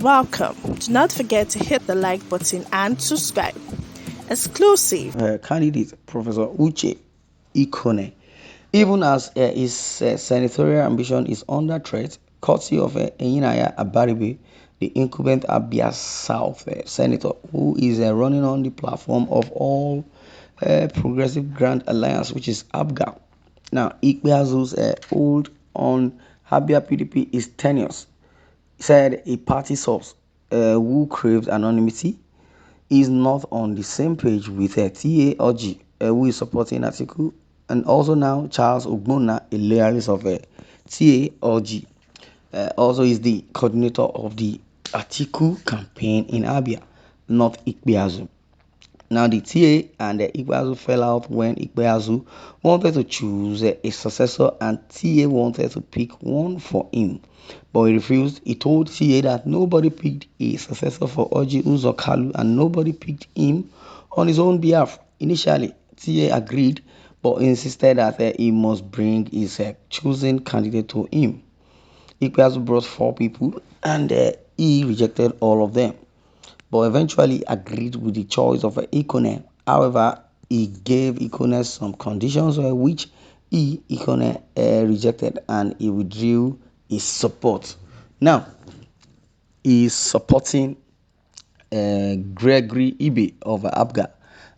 Welcome. Do not forget to hit the like button and subscribe. Exclusive. Candidate Professor Uche Ikone, even as his senatorial ambition is under threat, courtesy of Enyinaya Abaribe, the incumbent Abia South senator, who is running on the platform of all Progressive Grand Alliance, which is APGA. Now, Ikpeazu's hold on Abia PDP is tenuous, said a party source who craved anonymity is not on the same page with TA Oji, who is supporting Atiku, and also now Charles Ogbonna, a loyalist of TA Oji, also is the coordinator of the Atiku campaign in Abia, not Ikpeazu. Now the TA and Ikpeazu fell out when Ikpeazu wanted to choose a successor and TA wanted to pick one for him. But he refused. He told TA that nobody picked a successor for Oji Uzokalu and nobody picked him on his own behalf. Initially, TA agreed but insisted that he must bring his chosen candidate to him. Ikpeazu brought four people and he rejected all of them but eventually agreed with the choice of Ikone. However, he gave Ikone some conditions which Ikone, rejected and he withdrew his support. Now, he is supporting Gregory Ibe of APGA,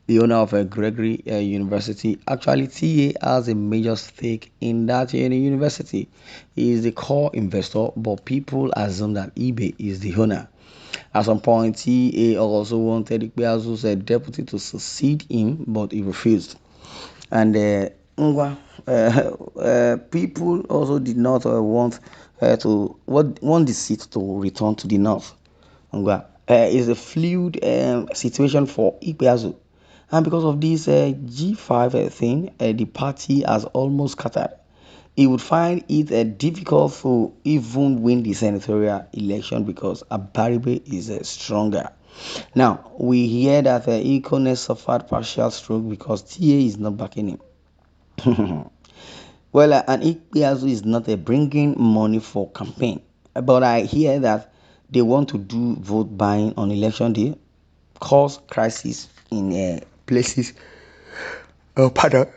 the owner of Gregory University. Actually, TA has a major stake in that university. He is the core investor, but people assume that Ibe is the owner. At some point, TA also wanted Ikpeazu's deputy to succeed him, but he refused. And people also did not want the seat to return to the north. Ngwa is a fluid situation for Ikpeazu. And because of this G5 thing, the party has almost scattered. He would find it difficult to even win the senatorial election because Abaribe is stronger. Now, we hear that Ikone suffered partial stroke because TA is not backing him. Well, and Ikpeazu is not bringing money for campaign. But I hear that they want to do vote buying on election day, cause crisis in places. Pardon.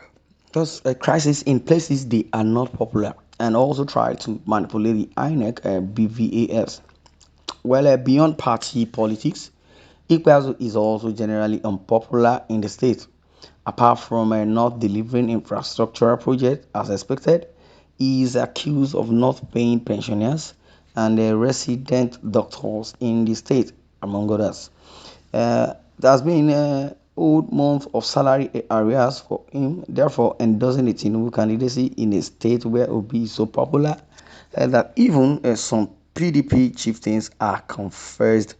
Those crises in places they are not popular, and also try to manipulate the INEC BVAS. Well, beyond party politics, Ikpeazu is also generally unpopular in the state. Apart from not delivering infrastructural projects as expected, he is accused of not paying pensioners and resident doctors in the state, among others. There has been old month of salary arrears for him, therefore endorsing the Tinubu candidacy in a state where Obi is so popular that even some PDP chieftains are confessed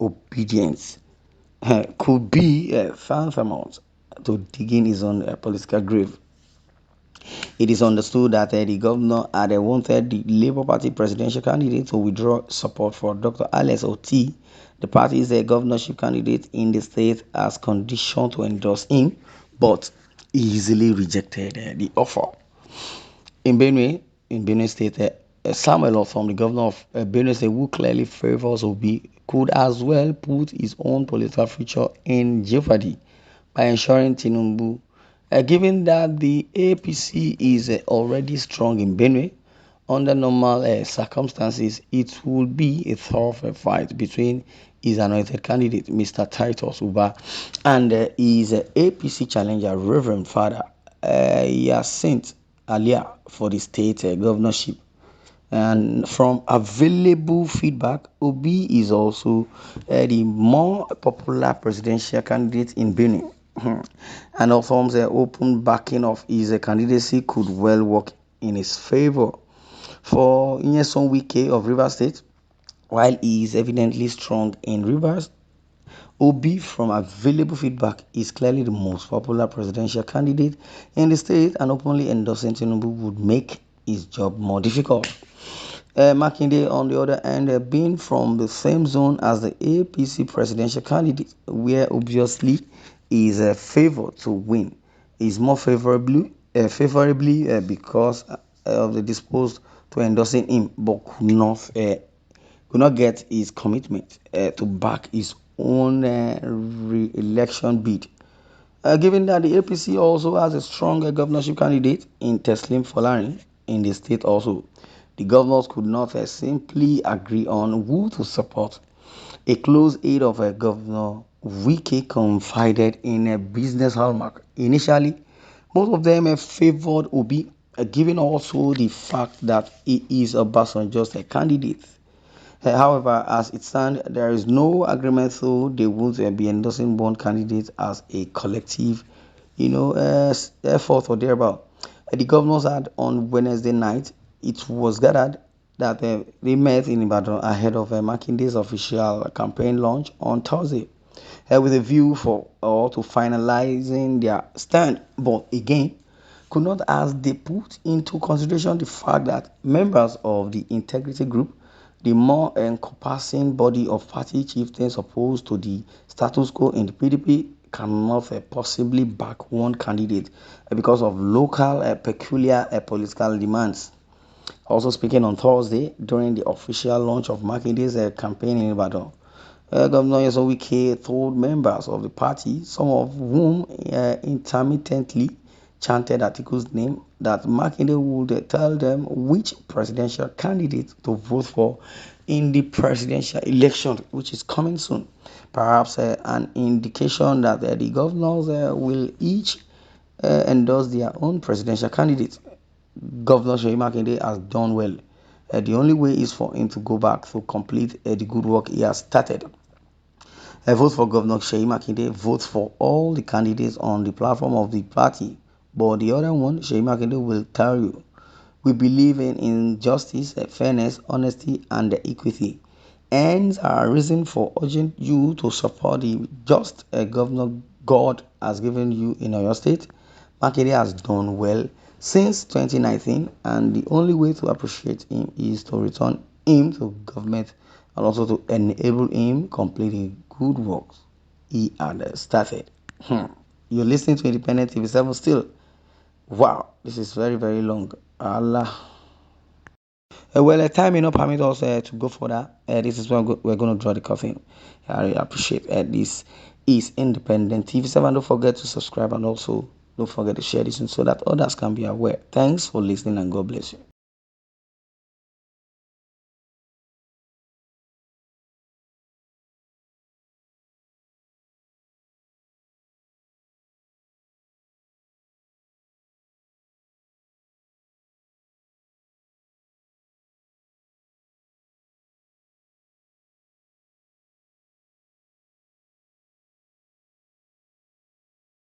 obedience. Could be tantamount to digging his own political grave. It is understood that the governor had wanted the Labour Party presidential candidate to withdraw support for Dr. Alex Oti, the party's governorship candidate in the state, as condition to endorse him, but he easily rejected the offer. In Benue State, Samuel from the governor of Benue State, who clearly favors Obi, could as well put his own political future in jeopardy by ensuring Tinubu, given that the APC is already strong in Benue. Under normal circumstances, it would be a tough fight between his anointed candidate, Mr. Titus Uba, and his APC challenger, Reverend Father Yacint Alia, for the state governorship. And from available feedback, Obi is also the more popular presidential candidate in Benin. And also the open backing of his candidacy could well work in his favor. For Nyesom Wike of Rivers State, while he is evidently strong in Rivers, Obi, from available feedback, is clearly the most popular presidential candidate in the state, and openly endorsing Tinubu would make his job more difficult. Makinde, on the other hand, being from the same zone as the APC presidential candidate, where obviously he is favored to win, is more favorably because of the disposed to endorsing him, but could not could not get his commitment to back his own re-election bid. Given that the APC also has a strong governorship candidate in Teslim Folari in the state also, the governors could not simply agree on who to support. A close aide of Governor Wike confided in a business hallmark. Initially, most of them favored Obi, given also the fact that he is just a candidate. However, as it stands, there is no agreement, so they would be endorsing one candidate as a collective, effort or thereabout. The governors had on Wednesday night, it was gathered that they met in Ibadan ahead of Makinde's official campaign launch on Thursday, with a view for or to finalizing their stand. But again, could not as they put into consideration the fact that members of the integrity group, the more encompassing body of party chieftains opposed to the status quo in the PDP, cannot possibly back one candidate because of local peculiar political demands. Also speaking on Thursday during the official launch of Makinde's campaign in Ibadan, Governor Wike told members of the party, some of whom intermittently chanted Atiku's name, that Makinde would tell them which presidential candidate to vote for in the presidential election, which is coming soon. Perhaps an indication that the governors will each endorse their own presidential candidate. Governor Sheyi Makinde has done well. The only way is for him to go back to complete the good work he has started. I vote for Governor Sheyi Makinde, vote for all the candidates on the platform of the party. But the other one, Sheyi Makinde, will tell you, we believe in justice, fairness, honesty, and equity. Ends are reason for urging you to support the just governor God has given you in your state. Makinde has done well since 2019, and the only way to appreciate him is to return him to government and also to enable him complete the good works he had started. You're listening to Independent TV7 still. Wow, this is very, very long. Allah. Well, time may not permit us to go further. This is where we're going to draw the curtain. I really appreciate this is Independent TV7. Don't forget to subscribe and also don't forget to share this so that others can be aware. Thanks for listening and God bless you.